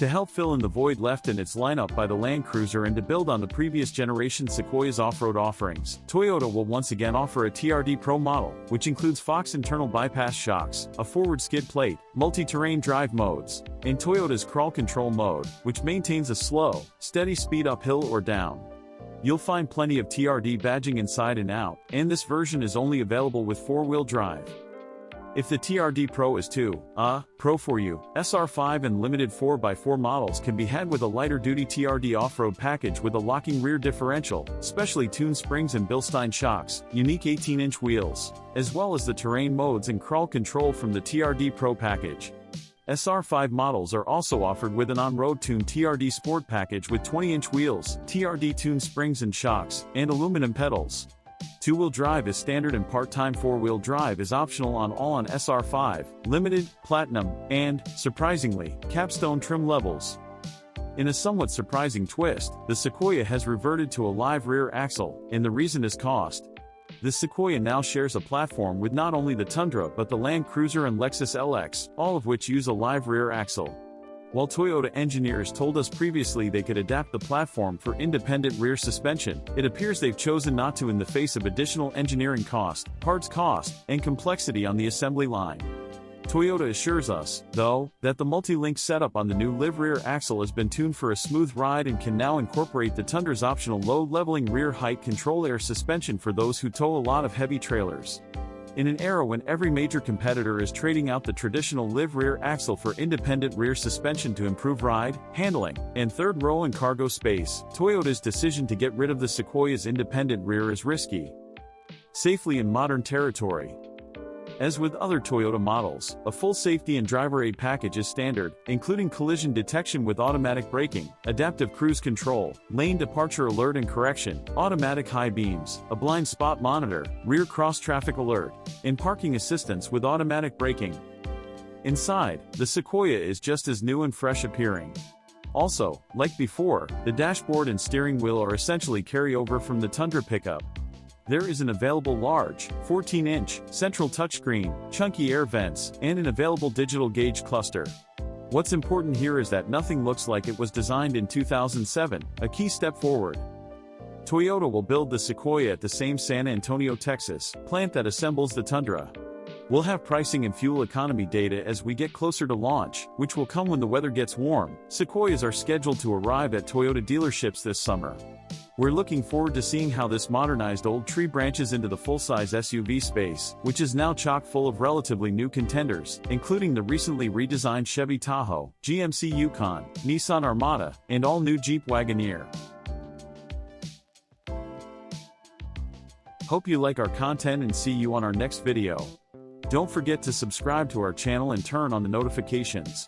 To help fill in the void left in its lineup by the Land Cruiser and to build on the previous generation Sequoia's off-road offerings, Toyota will once again offer a TRD Pro model, which includes Fox internal bypass shocks, a forward skid plate, multi-terrain drive modes, and Toyota's crawl control mode, which maintains a slow, steady speed uphill or down. You'll find plenty of TRD badging inside and out, and this version is only available with 4-wheel drive. If the TRD Pro is too pro for you, SR5 and limited 4x4 models can be had with a lighter-duty TRD off-road package with a locking rear differential, specially tuned springs and Bilstein shocks, unique 18-inch wheels, as well as the terrain modes and crawl control from the TRD Pro package. SR5 models are also offered with an on-road tuned TRD Sport package with 20-inch wheels, TRD tuned springs and shocks, and aluminum pedals. Two-wheel drive is standard and part-time 4-wheel drive is optional on all on SR5, Limited, Platinum, and, surprisingly, Capstone trim levels. In a somewhat surprising twist, the Sequoia has reverted to a live rear axle, and the reason is cost. The Sequoia now shares a platform with not only the Tundra but the Land Cruiser and Lexus LX, all of which use a live rear axle. While Toyota engineers told us previously they could adapt the platform for independent rear suspension, it appears they've chosen not to in the face of additional engineering cost, parts cost, and complexity on the assembly line. Toyota assures us, though, that the multi-link setup on the new live rear axle has been tuned for a smooth ride and can now incorporate the Tundra's optional low-leveling rear height control air suspension for those who tow a lot of heavy trailers. In an era when every major competitor is trading out the traditional live rear axle for independent rear suspension to improve ride, handling, and third row and cargo space, Toyota's decision to get rid of the Sequoia's independent rear is risky. Safely in modern territory. As with other Toyota models, a full safety and driver aid package is standard, including collision detection with automatic braking, adaptive cruise control, lane departure alert and correction, automatic high beams, a blind spot monitor, rear cross-traffic alert, and parking assistance with automatic braking. Inside, the Sequoia is just as new and fresh appearing. Also, like before, the dashboard and steering wheel are essentially carryover from the Tundra pickup. There is an available large, 14-inch, central touchscreen, chunky air vents, and an available digital gauge cluster. What's important here is that nothing looks like it was designed in 2007, a key step forward. Toyota will build the Sequoia at the same San Antonio, Texas, plant that assembles the Tundra. We'll have pricing and fuel economy data as we get closer to launch, which will come when the weather gets warm. Sequoias are scheduled to arrive at Toyota dealerships this summer. We're looking forward to seeing how this modernized old tree branches into the full-size SUV space, which is now chock full of relatively new contenders, including the recently redesigned Chevy Tahoe, GMC Yukon, Nissan Armada, and all-new Jeep Wagoneer. Hope you like our content and see you on our next video. Don't forget to subscribe to our channel and turn on the notifications.